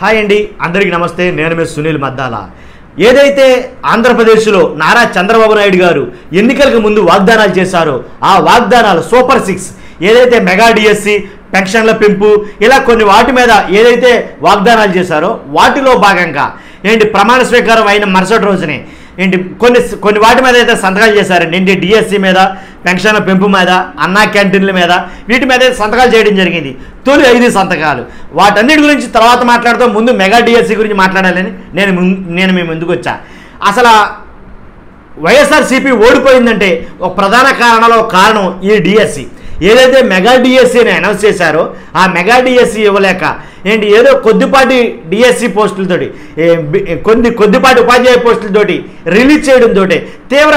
Hi అండి, అందరికీ నమస్తే. నేను మీ సునీల్ మద్దాల. ఏదైతే ఆంధ్రప్రదేశ్లో నారా చంద్రబాబు నాయుడు గారు ఎన్నికలకు ముందు వాగ్దానాలు చేశారో ఆ వాగ్దానాలు సూపర్ 6 ఏదైతే మెగా డిఎస్సి, పెన్షన్ల పెంపు, ఇలా కొన్ని వాటి మీద ఏదైతే వాగ్దానాలు చేశారో వాటిలో భాగంగా ప్రమాణ స్వీకారం అయిన మరుసటి రోజునే కొన్ని వాటి మీద అయితే సంతకాలు చేశారండి. డిఎస్సి మీద, పెన్షన్ల పెంపు మీద, అన్నా క్యాంటీన్ల మీద, వీటి మీద సంతకాలు చేయడం జరిగింది. తొలి 5 సంతకాలు. వాటన్నిటి గురించి తర్వాత మాట్లాడుతూ ముందు మెగా డిఎస్సి గురించి మాట్లాడాలని నేను మీ ముందుకు వచ్చా. అసలు వైఎస్ఆర్సీపీ ఓడిపోయిందంటే ఒక ప్రధాన కారణం ఈ డిఎస్సి. ఏదైతే మెగా డిఎస్సిని అనౌన్స్ చేశారో ఆ మెగా డిఎస్సి ఇవ్వలేక ఏదో కొద్దిపాటి డిఎస్సి పోస్టులతోటి కొద్దిపాటి ఉపాధ్యాయ పోస్టులతోటి రిలీజ్ చేయడంతో తీవ్ర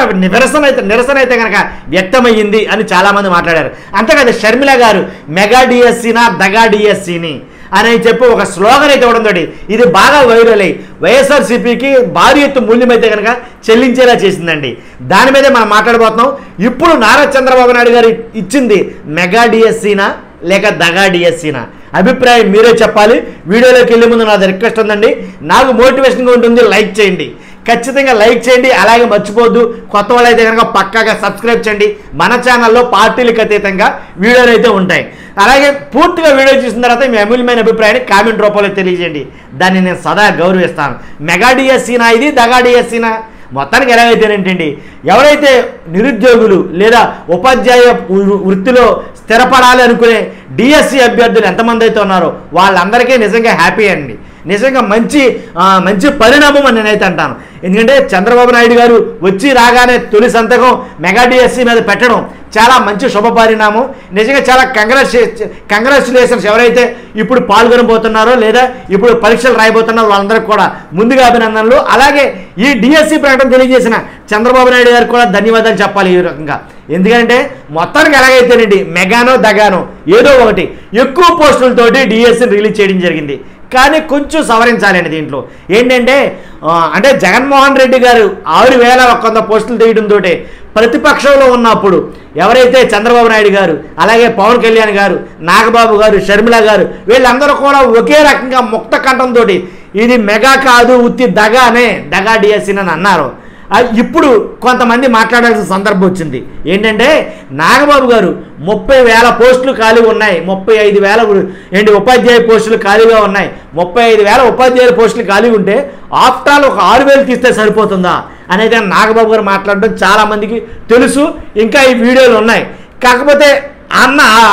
నిరసన అయితే కనుక వ్యక్తమయ్యింది అని చాలామంది మాట్లాడారు. అంతేకాదు షర్మిల గారు మెగా డిఎస్సినా దగా డిఎస్సిని అని చెప్పి ఒక స్లోగన్ అయితే ఇవ్వడంతో ఇది బాగా వైరల్ అయ్యి వైఎస్ఆర్సీపీకి భారీ ఎత్తు మూల్యం అయితే కనుక చెల్లించేలా చేసిందండి. దాని మీదే మనం మాట్లాడబోతున్నాం. ఇప్పుడు నారా చంద్రబాబు నాయుడు గారు ఇచ్చింది మెగా డిఎస్సినా లేక దగా డిఎస్సినా? అభిప్రాయం మీరే చెప్పాలి. వీడియోలోకి వెళ్ళే ముందు నాది రిక్వెస్ట్ ఉందండి, నాకు మోటివేషన్గా ఉంటుంది, లైక్ చేయండి, ఖచ్చితంగా లైక్ చేయండి. అలాగే మర్చిపోద్దు, కొత్త వాళ్ళు అయితే కనుక పక్కాగా సబ్స్క్రైబ్ చేయండి. మన ఛానల్లో పార్టీలకు అతీతంగా వీడియోలు అయితే ఉంటాయి. అలాగే పూర్తిగా వీడియో చూసిన తర్వాత మీ అమూల్యమైన అభిప్రాయాన్ని కామెంట్ రూపంలో తెలియజేయండి. దాన్ని నేను సదా గౌరవిస్తాను. మెగా డిఎస్సినా ఇది, దగా డిఎస్సినా? మొత్తానికి ఎలాగైతేనేంటండి, ఎవరైతే నిరుద్యోగులు లేదా ఉపాధ్యాయ వృత్తిలో స్థిరపడాలి అనుకునే డిఎస్సి అభ్యర్థులు ఎంతమంది అయితే ఉన్నారో వాళ్ళందరికీ నిజంగా హ్యాపీ అండి. నిజంగా మంచి పరిణామం అని నేనైతే అంటాను. ఎందుకంటే చంద్రబాబు నాయుడు గారు వచ్చి రాగానే తొలి సంతకం మెగా డిఎస్సి మీద పెట్టడం చాలా మంచి శుభ పరిణామం. నిజంగా చాలా కంగ్రాచులేషన్స్ ఎవరైతే ఇప్పుడు పాల్గొనబోతున్నారో లేదా ఇప్పుడు పరీక్షలు రాయబోతున్నారో వాళ్ళందరికీ కూడా ముందుగా అభినందనలు. అలాగే ఈ డిఎస్సి ప్రకటన తెలియజేసిన చంద్రబాబు నాయుడు గారికి కూడా ధన్యవాదాలు చెప్పాలి ఈ రకంగా. ఎందుకంటే మొత్తానికి ఎలాగైతేనండి మెగానో దగానో ఏదో ఒకటి ఎక్కువ పోస్టులతోటి డిఎస్సిని రిలీజ్ చేయడం జరిగింది. కానీ కొంచెం సవరించాలండి దీంట్లో. అంటే జగన్మోహన్ రెడ్డి గారు 6,100 పోస్టులు తీయడంతో ప్రతిపక్షంలో ఉన్నప్పుడు ఎవరైతే చంద్రబాబు నాయుడు గారు, అలాగే పవన్ కళ్యాణ్ గారు, నాగబాబు గారు, షర్మిల గారు వీళ్ళందరూ కూడా ఒకే రకంగా ముక్త కంఠంతో ఇది మెగా కాదు ఉత్తి దగా డిఎస్సి అని అన్నారు. ఇప్పుడు కొంతమంది మాట్లాడాల్సిన సందర్భం వచ్చింది. నాగబాబు గారు 30,000 పోస్టులు ఖాళీ ఉన్నాయి, 35,000 ఉపాధ్యాయ పోస్టులు ఖాళీగా ఉన్నాయి, 35,000 ఉపాధ్యాయుల పోస్టులు ఖాళీ ఉంటే ఆఫ్టర్ ఆల్ ఒక 6,000 తీస్తే సరిపోతుందా అనేది నాగబాబు గారు మాట్లాడడం చాలామందికి తెలుసు. ఇంకా ఈ వీడియోలు ఉన్నాయి. కాకపోతే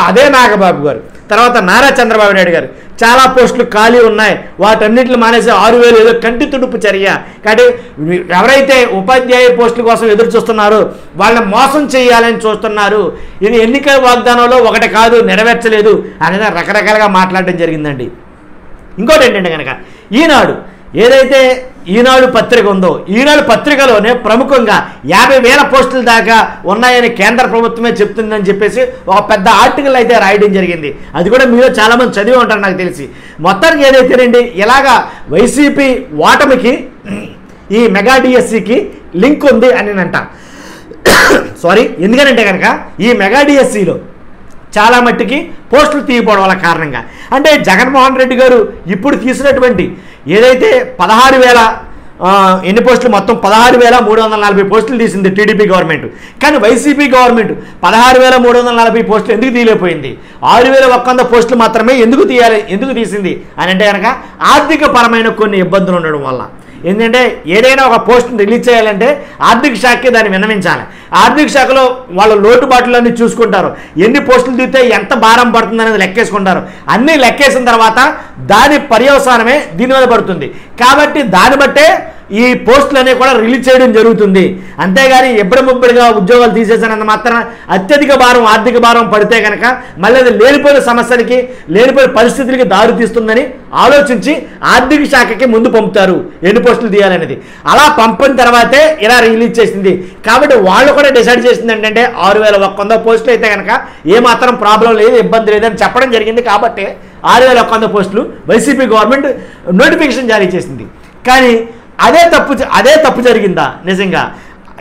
అదే నాగబాబు గారు తర్వాత నారా చంద్రబాబు నాయుడు గారు చాలా పోస్టులు ఖాళీ ఉన్నాయి, వాటన్నిటిని మానేసి 6,000 ఏదో కంటి తుడుపు చర్య. కాబట్టి ఎవరైతే ఉపాధ్యాయ పోస్టుల కోసం ఎదురు చూస్తున్నారో వాళ్ళని మోసం చేయాలని చూస్తున్నారు. ఇది ఎన్నికల వాగ్దానంలో ఒకటి కాదు, నెరవేర్చలేదు అనేది రకరకాలుగా మాట్లాడడం జరిగిందండి. ఇంకోటి ఏంటంటే కనుక ఏదైతే ఈనాడు పత్రిక ఉందో ఈనాడు పత్రికలోనే ప్రముఖంగా 50,000 పోస్టుల దాకా ఉన్నాయని కేంద్ర ప్రభుత్వమే చెప్తుందని చెప్పేసి ఒక పెద్ద ఆర్టికల్ అయితే రాయడం జరిగింది. అది కూడా మీరు చాలామంది చదివి ఉంటారు నాకు తెలిసి. మొత్తానికి ఏదైతేనండి ఇలాగా వైసీపీ ఓటమికి ఈ మెగా డిఎస్సికి లింక్ ఉంది అని నేను అంటాను. సారీ, ఎందుకనంటే కనుక ఈ మెగా డిఎస్సిలో చాలా మట్టికి పోస్టులు తీయకపోవడం వల్ల కారణంగా అంటే జగన్మోహన్ రెడ్డి గారు ఇప్పుడు తీసినటువంటి ఏదైతే 16,000 ఎన్ని పోస్టులు మొత్తం 16,340 పోస్టులు తీసింది టీడీపీ గవర్నమెంట్. కానీ వైసీపీ గవర్నమెంట్ 16,340 పోస్టులు ఎందుకు తీయలేకపోయింది? 6,100 పోస్టులు మాత్రమే ఎందుకు తీసింది అని అంటే కనుక ఆర్థిక పరమైన కొన్ని ఇబ్బందులు ఉండడం వల్ల. ఏదైనా ఒక పోస్ట్ని రిలీజ్ చేయాలంటే ఆర్థిక శాఖకి దాన్ని విన్నవించాలి. ఆర్థిక శాఖలో వాళ్ళ లోటుబాట్లన్నీ చూసుకుంటారు. ఎన్ని పోస్టులు తీస్తే ఎంత భారం పడుతుంది అనేది లెక్కేసుకుంటారు. అన్నీ లెక్కేసిన తర్వాత దాని పర్యవసానమే దీని మీద పడుతుంది. కాబట్టి దాన్ని బట్టే ఈ పోస్టులన్నీ కూడా రిలీజ్ చేయడం జరుగుతుంది. అంతేగాని ఎబ్బడిముబ్బడిగా ఉద్యోగాలు తీసేసానంత మాత్రం అత్యధిక భారం ఆర్థిక భారం పడితే కనుక మళ్ళీ అది లేనిపోయిన సమస్యలకి లేనిపోయిన పరిస్థితులకి దారి తీస్తుందని ఆలోచించి ఆర్థిక శాఖకి ముందు పంపుతారు ఎన్ని పోస్టులు తీయాలనేది. అలా పంపిన తర్వాతే ఇలా రిలీజ్ చేసింది. కాబట్టి వాళ్ళు కూడా డిసైడ్ చేసింది ఏంటంటే 6,100 పోస్టులు అయితే కనుక ఏమాత్రం ప్రాబ్లం లేదు, ఇబ్బంది లేదని చెప్పడం జరిగింది. కాబట్టి 6,100 పోస్టులు వైసీపీ గవర్నమెంట్ నోటిఫికేషన్ జారీ చేసింది. కానీ అదే తప్పు జరిగిందా? నిజంగా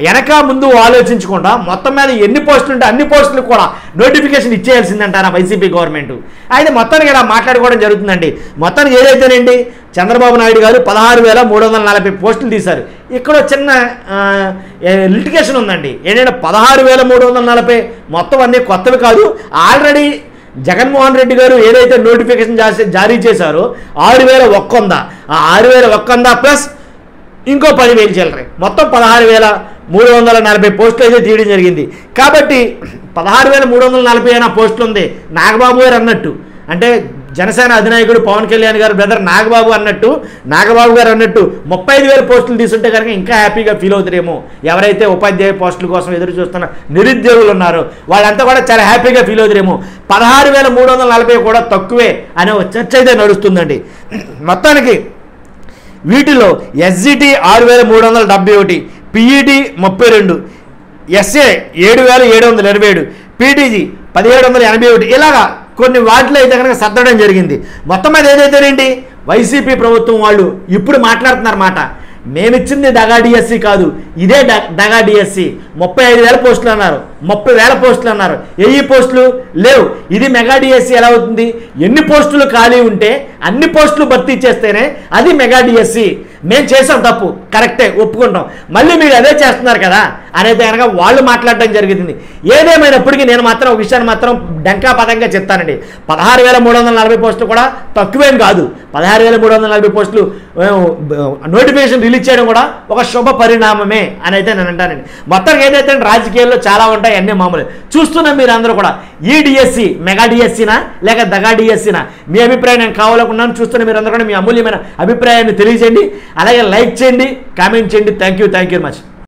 వెనక ముందు ఆలోచించకుండా మొత్తం మీద ఎన్ని పోస్టులు ఉంటే అన్ని పోస్టులు కూడా నోటిఫికేషన్ ఇచ్చేయాల్సిందంటారా వైసీపీ గవర్నమెంట్. అయితే మొత్తానికి ఇలా మాట్లాడుకోవడం జరుగుతుందండి. మొత్తానికి ఏదైతేనండి చంద్రబాబు నాయుడు గారు 16,340 పోస్టులు తీశారు. ఇక్కడ చిన్న లిటిగేషన్ ఉందండి. ఏంటంటే 16,340 మొత్తం అన్నీ కొత్తవి కాదు. ఆల్రెడీ జగన్మోహన్ రెడ్డి గారు ఏదైతే నోటిఫికేషన్ జారీ చేశారో 6,100 ఆ 6,100 ప్లస్ ఇంకో 10,000 చిల్లర మొత్తం 16,340 పోస్టులు అయితే తీయడం జరిగింది. కాబట్టి 16,340 అయినా పోస్టులు ఉంది. నాగబాబు గారు అన్నట్టు, అంటే జనసేన అధినాయకుడు పవన్ కళ్యాణ్ గారు బ్రదర్ నాగబాబు గారు అన్నట్టు 35,000 పోస్టులు తీసుంటే కనుక ఇంకా హ్యాపీగా ఫీల్ అవుతారేమో. ఎవరైతే ఉపాధ్యాయ పోస్టుల కోసం ఎదురు చూస్తున్న నిరుద్యోగులు ఉన్నారో వాళ్ళంతా కూడా చాలా హ్యాపీగా ఫీల్ అవుతారేమో. 16,340 కూడా తక్కువే అనే చర్చ అయితే నడుస్తుందండి. మొత్తానికి వీటిలో ఎస్జిటి 6,371, పిఈటి 32, ఎస్ఏ 7,727, పీటీజీ 1,781 ఇలాగా కొన్ని వాటిలో అయితే కనుక సర్దడం జరిగింది. మొత్తం మీద ఏదైతేనేంటి వైసీపీ ప్రభుత్వం వాళ్ళు ఇప్పుడు మాట్లాడుతున్నారన్నమాట. మేమిచ్చింది దగా డిఎస్సి కాదు, ఇదే దగా డిఎస్సి. 35,000 పోస్టులు అన్నారు, 30,000 పోస్టులు అన్నారు. 1000 పోస్టులు లేవు. ఇది మెగా డిఎస్సి ఎలా అవుతుంది? ఎన్ని పోస్టులు ఖాళీ ఉంటే అన్ని పోస్టులు భర్తీ చేస్తేనే అది మెగా డిఎస్సి. మేము చేసాం తప్పు, కరెక్టే, ఒప్పుకుంటాం, మళ్ళీ మీరు అదే చేస్తున్నారు కదా అనేది కనుక వాళ్ళు మాట్లాడడం జరిగింది. ఏదేమైనప్పటికీ నేను మాత్రం ఒక విషయాన్ని మాత్రం డంకా పదంగా చెప్తానండి. 16,340 పోస్టులు కూడా తక్కువేం కాదు. 16,340 పోస్టులు నోటిఫికేషన్ రిలీజ్ చేయడం కూడా ఒక శుభ పరిణామమే అని అయితే నేను అంటానండి. మొత్తానికి ఏదైతే రాజకీయాల్లో చాలా ఉంటాయి, అన్నీ మామూలు. చూస్తున్నాం మీరు అందరూ కూడా ఈ డిఎస్సి మెగా డిఎస్సినా లేక దగా డిఎస్సినా? మీ అభిప్రాయం నేను కావాలనుకున్నాను. చూస్తున్న మీరు అందరూ కూడా మీ అమూల్యమైన అభిప్రాయాన్ని తెలియజేయండి. అలాగే లైక్ చేయండి, కామెంట్ చేయండి. Thank you very much.